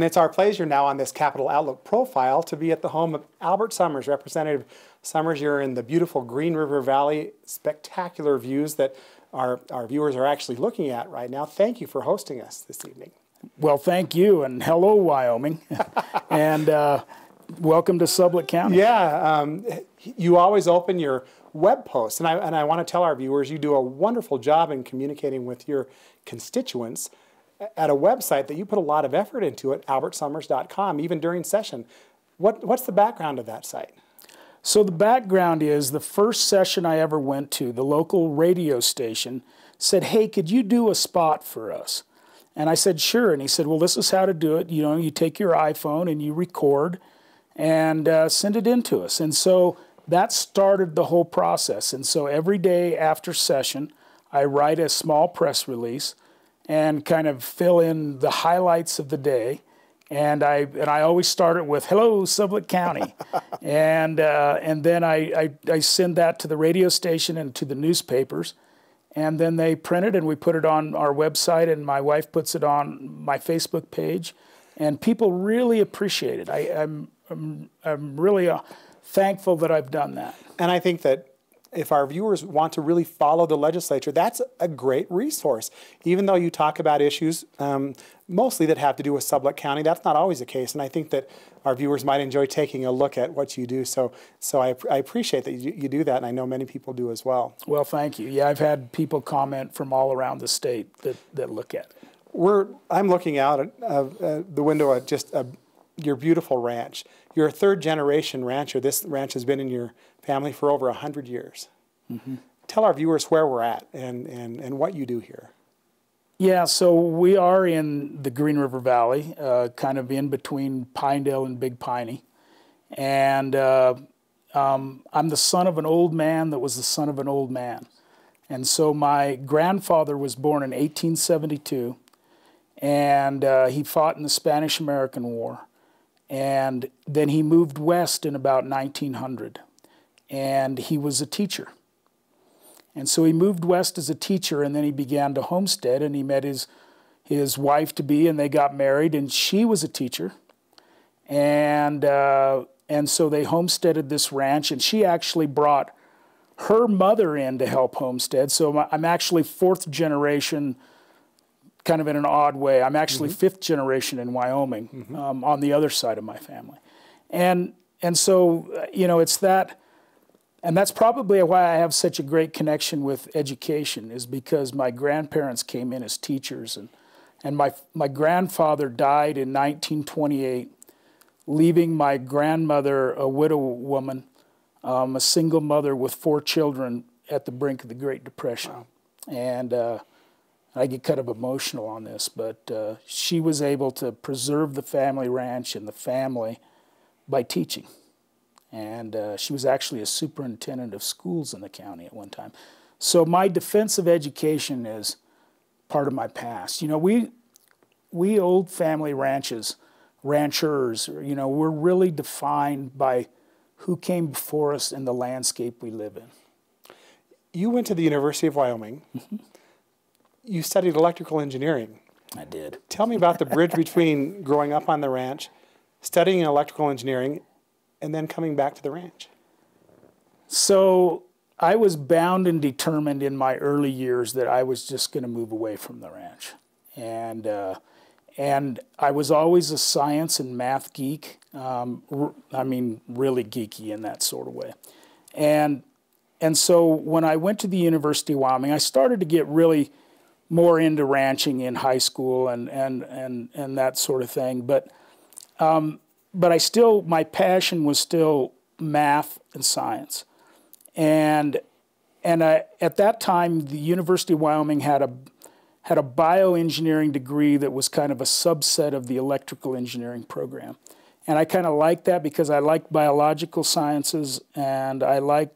And it's our pleasure now on this Capital Outlook profile to be at the home of Albert Sommers. Representative Sommers, you're in the beautiful Green River Valley, spectacular views that our viewers are actually looking at right now. Thank you for hosting us this evening. Well, thank you, and hello, Wyoming, and welcome to Sublette County. Yeah, you always open your web posts, and I want to tell our viewers you do a wonderful job in communicating with your constituents at a website that you put a lot of effort into at albertsommers.com, even during session. What's the background of that site? So the background is the first session I ever went to, the local radio station said, "Hey, could you do a spot for us?" And I said, "Sure." And he said, "Well, this is how to do it. You know, you take your iPhone and you record and send it in to us." And so that started the whole process. And so every day after session, I write a small press release and kind of fill in the highlights of the day. And I always start it with, "Hello, Sublette County." and then I send that to the radio station and to the newspapers. And then they print it and we put it on our website, and my wife puts it on my Facebook page. And people really appreciate it. I'm really thankful that I've done that. And I think that if our viewers want to really follow the legislature, that's a great resource. Even though you talk about issues mostly that have to do with Sublette County, that's not always the case. And I think that our viewers might enjoy taking a look at what you do. So I appreciate that you do that, and I know many people do as well. Well, thank you. Yeah, I've had people comment from all around the state that look at it. I'm looking out at the window at just your beautiful ranch. You're a third-generation rancher. This ranch has been in your family for over 100 years. Mm-hmm. Tell our viewers where we're at and what you do here. Yeah, so we are in the Green River Valley, kind of in between Pinedale and Big Piney. And I'm the son of an old man that was the son of an old man. And so my grandfather was born in 1872, and he fought in the Spanish-American War. And then he moved west in about 1900, and he was a teacher. And so he moved west as a teacher, and then he began to homestead, and he met his wife-to-be, and they got married, and she was a teacher. And so they homesteaded this ranch, and she actually brought her mother in to help homestead. So I'm actually fourth generation, kind of in an odd way. I'm actually fifth generation in Wyoming, on the other side of my family. And so, you know, it's that, and that's probably why I have such a great connection with education, is because my grandparents came in as teachers, and my grandfather died in 1928, leaving my grandmother, a widow woman, a single mother with 4 children at the brink of the Great Depression. Wow. And I get kind of emotional on this, but she was able to preserve the family ranch and the family by teaching. And she was actually a superintendent of schools in the county at one time. So my defense of education is part of my past. You know, we old family ranchers, you know, we're really defined by who came before us and the landscape we live in. You went to the University of Wyoming. Mm-hmm. You studied electrical engineering. I did. Tell me about the bridge between growing up on the ranch, studying electrical engineering, and then coming back to the ranch. So I was bound and determined in my early years that I was just going to move away from the ranch. And I was always a science and math geek. I mean, really geeky in that sort of way. And so when I went to the University of Wyoming, I started to get really more into ranching in high school and that sort of thing. But my passion was still math and science. And at that time, the University of Wyoming had a bioengineering degree that was kind of a subset of the electrical engineering program. And I kind of liked that because I liked biological sciences, and I liked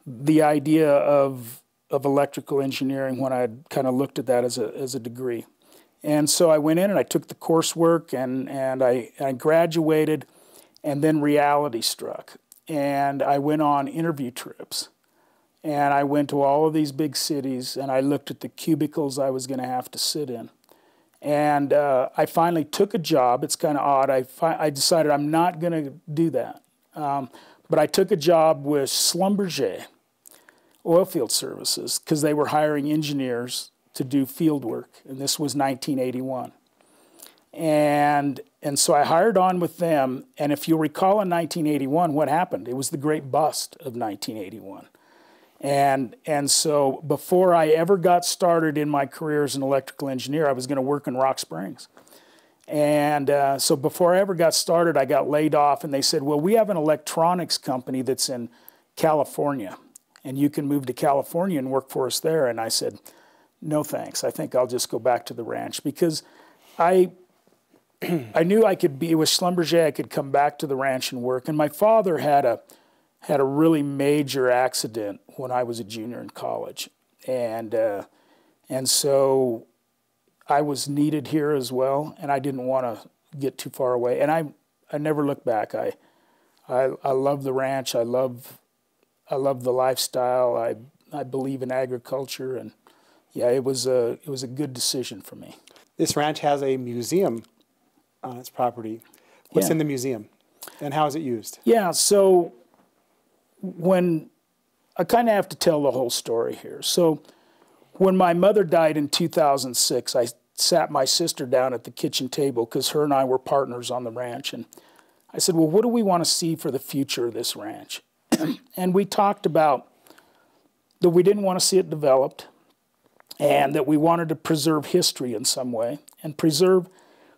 the idea of electrical engineering when I kind of looked at that as a degree. And so I went in and I took the coursework, and I graduated, and then reality struck. And I went on interview trips. And I went to all of these big cities, and I looked at the cubicles I was going to have to sit in. And I finally took a job. It's kind of odd. I decided I'm not going to do that. But I took a job with Schlumberger Oilfield Services because they were hiring engineers to do field work. And this was 1981. And so I hired on with them. And if you'll recall in 1981, what happened? It was the great bust of 1981. And so before I ever got started in my career as an electrical engineer, I was going to work in Rock Springs. And so before I ever got started, I got laid off, and they said, well, we have an electronics company that's in California, and you can move to California and work for us there. And I said, no thanks. I think I'll just go back to the ranch, because I knew I could be with Schlumberger. I could come back to the ranch and work. And my father had a really major accident when I was a junior in college. And so I was needed here as well, and I didn't want to get too far away. And I never looked back. I love the ranch. I love the lifestyle. I believe in agriculture, and yeah, it was a good decision for me. This ranch has a museum on its property. What's in the museum, and how is it used? Yeah, so when I kind of have to tell the whole story here. So when my mother died in 2006, I sat my sister down at the kitchen table because her and I were partners on the ranch. And I said, well, what do we want to see for the future of this ranch? And we talked about that we didn't want to see it developed, and that we wanted to preserve history in some way and preserve,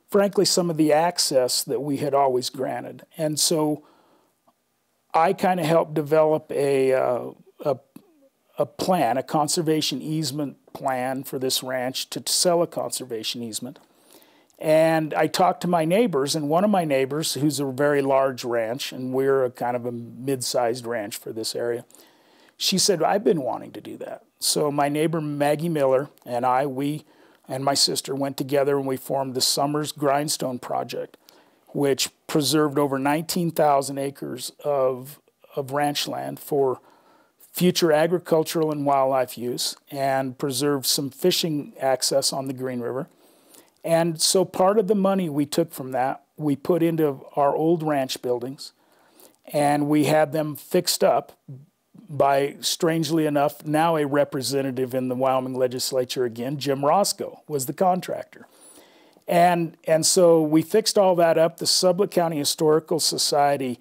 frankly, some of the access that we had always granted. And so I kind of helped develop a plan, a conservation easement plan for this ranch to sell a conservation easement. And I talked to my neighbors, and one of my neighbors, who's a very large ranch, and we're a kind of a mid-sized ranch for this area, she said, I've been wanting to do that. So my neighbor Maggie Miller and we and my sister went together and we formed the Sommers Grindstone Project, which preserved over 19,000 acres of ranch land for future agricultural and wildlife use, and preserved some fishing access on the Green River. And so part of the money we took from that, we put into our old ranch buildings, and we had them fixed up by, strangely enough, now a representative in the Wyoming legislature again, Jim Roscoe, was the contractor. And so we fixed all that up. The Sublette County Historical Society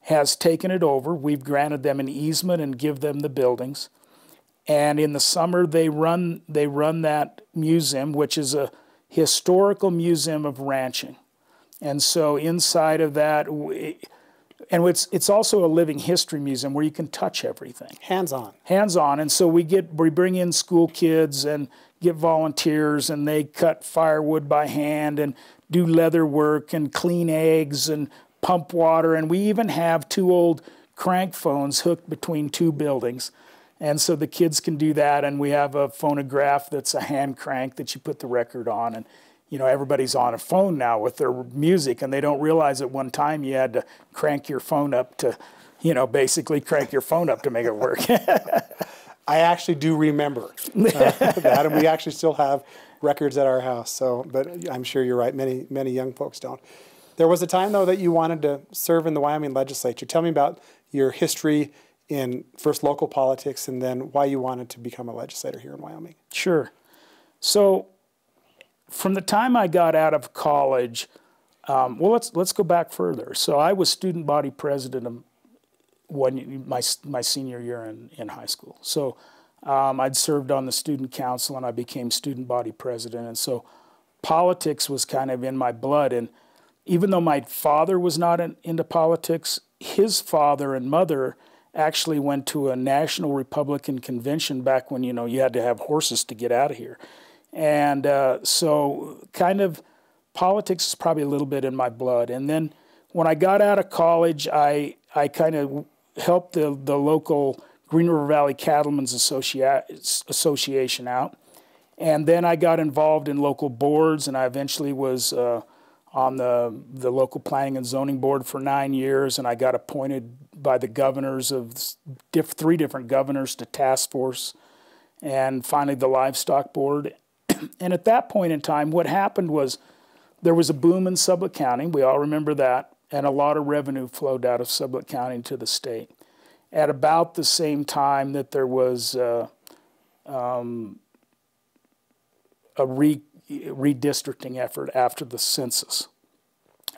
has taken it over. We've granted them an easement and give them the buildings. And in the summer, they run that museum, which is a historical museum of ranching. And so inside of that, and it's also a living history museum where you can touch everything. Hands-on. Hands-on. And so we bring in school kids and get volunteers, and they cut firewood by hand and do leather work and clean eggs and pump water. And we even have 2 old crank phones hooked between 2 buildings. And so the kids can do that. And we have a phonograph that's a hand crank that you put the record on. And you know, everybody's on a phone now with their music, and they don't realize at one time you had to crank your phone up to, basically crank your phone up to make it work. I actually do remember that, and we actually still have records at our house. So, but I'm sure you're right. Many young folks don't. There was a time, though, that you wanted to serve in the Wyoming legislature. Tell me about your history in first local politics, and then why you wanted to become a legislator here in Wyoming. Sure. So, from the time I got out of college, let's go back further. So I was student body president my senior year in high school. So I'd served on the student council, and I became student body president. And so politics was kind of in my blood. And even though my father was not into politics, his father and mother actually went to a national Republican convention back when, you had to have horses to get out of here. And so kind of politics is probably a little bit in my blood. And then when I got out of college, I kind of helped the local Green River Valley Cattlemen's Association out. And then I got involved in local boards, and I eventually was on the local planning and zoning board for 9 years, and I got appointed by the governors of 3 different governors to task force, and finally the livestock board. And at that point in time, what happened was there was a boom in Sublette County. We all remember that. And a lot of revenue flowed out of Sublette County to the state. At about the same time that there was a redistricting effort after the census.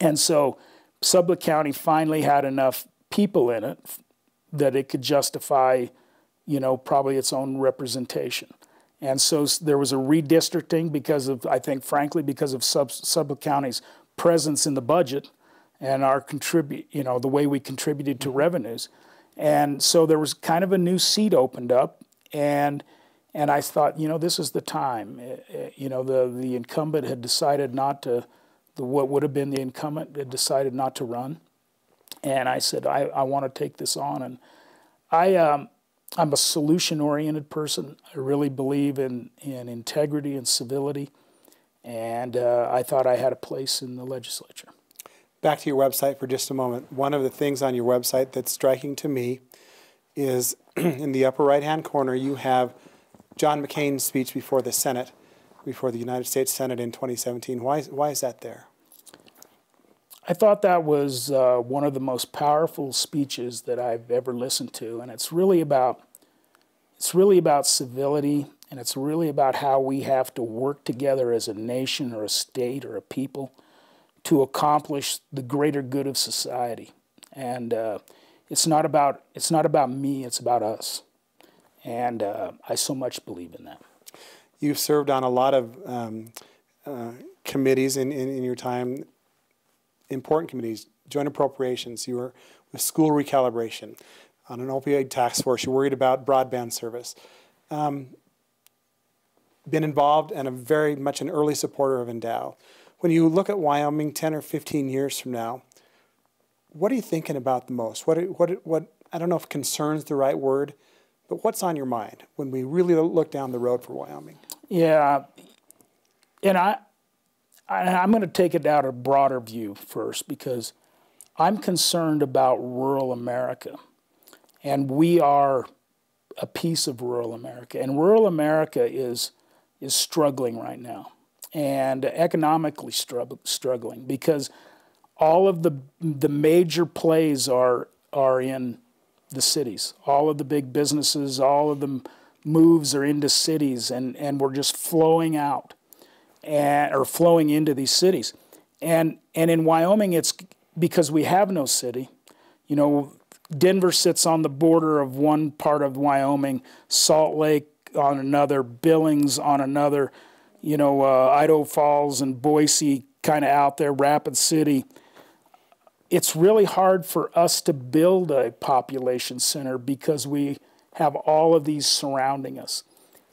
And so Sublette County finally had enough people in it that it could justify, probably its own representation. And so there was a redistricting because of, I think, frankly, because of Sublette County's presence in the budget and our the way we contributed to revenues. And so there was kind of a new seat opened up, and I thought, this is the time. The incumbent had decided not to, what would have been the incumbent had decided not to run. And I said, I want to take this on. And I'm a solution-oriented person. I really believe in integrity and civility. And I thought I had a place in the legislature. Back to your website for just a moment. One of the things on your website that's striking to me is in the upper right-hand corner, you have John McCain's speech before the Senate, before the United States Senate in 2017. Why is that there? I thought that was one of the most powerful speeches that I've ever listened to, and it's really about civility, and it's really about how we have to work together as a nation or a state or a people to accomplish the greater good of society. And it's not about me, it's about us. And I so much believe in that. You've served on a lot of committees in your time, important committees, joint appropriations. You were with school recalibration, on an opioid task force. You're worried about broadband service. Been involved and very much an early supporter of Endow. When you look at Wyoming 10 or 15 years from now, what are you thinking about the most? What I don't know if concern's the right word, but what's on your mind when we really look down the road for Wyoming? Yeah, and I'm going to take it out a broader view first, because I'm concerned about rural America, and we are a piece of rural America, and rural America is struggling right now, and economically struggling, because all of the major plays are in the cities. All of the big businesses, all of the moves are into cities, and we're just flowing out or flowing into these cities. And in Wyoming, it's because we have no city. Denver sits on the border of one part of Wyoming, Salt Lake on another, Billings on another, Idaho Falls and Boise kind of out there, Rapid City. It's really hard for us to build a population center because we have all of these surrounding us.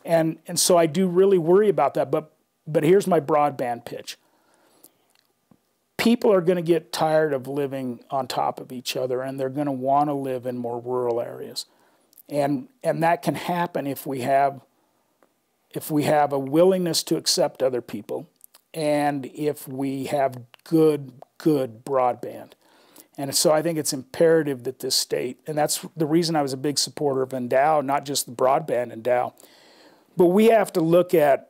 And so I do really worry about that. But here's my broadband pitch. People are going to get tired of living on top of each other, and they're going to want to live in more rural areas. And that can happen if we have a willingness to accept other people, and if we have good broadband. And so I think it's imperative that this state, and that's the reason I was a big supporter of Endow, not just the broadband Endow, but we have to look at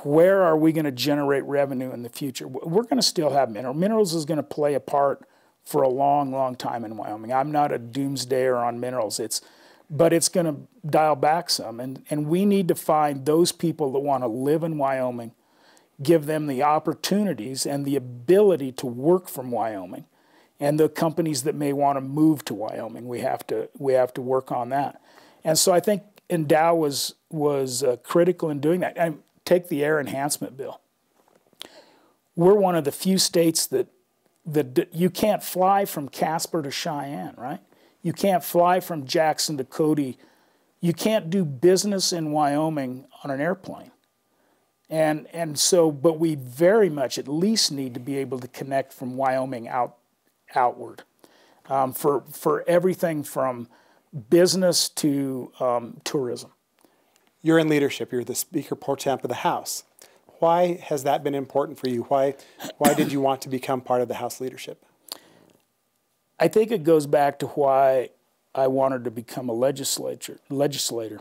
where are we going to generate revenue in the future. We're going to still have minerals. Minerals is going to play a part for a long, long time in Wyoming. I'm not a doomsdayer on minerals. But it's going to dial back some. And we need to find those people that want to live in Wyoming, give them the opportunities and the ability to work from Wyoming. And the companies that may want to move to Wyoming, we have to work on that. And so I think Endow was critical in doing that. Take the air enhancement bill. We're one of the few states that you can't fly from Casper to Cheyenne, right? You can't fly from Jackson to Cody. You can't do business in Wyoming on an airplane. And so, but we very much at least need to be able to connect from Wyoming outward for everything from business to tourism. You're in leadership. You're the Speaker Pro Temp of the House. Why has that been important for you? Why did you want to become part of the House leadership? I think it goes back to why I wanted to become a legislator.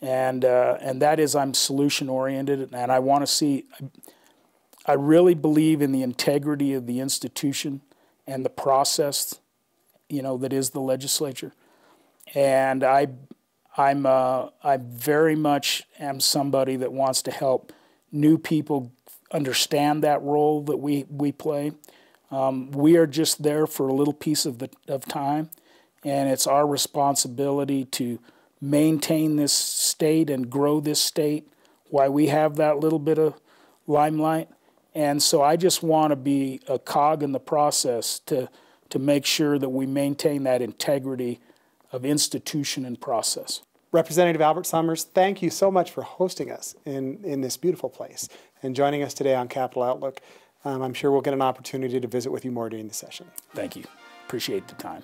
and that is I'm solution oriented, and I want to see. I really believe in the integrity of the institution and the process, that is the legislature, and I very much am somebody that wants to help new people understand that role that we play. We are just there for a little piece of time, and it's our responsibility to maintain this state and grow this state while we have that little bit of limelight. And so I just want to be a cog in the process to make sure that we maintain that integrity of institution and process. Representative Albert Sommers, thank you so much for hosting us in this beautiful place and joining us today on Capital Outlook. I'm sure we'll get an opportunity to visit with you more during the session. Thank you. Appreciate the time.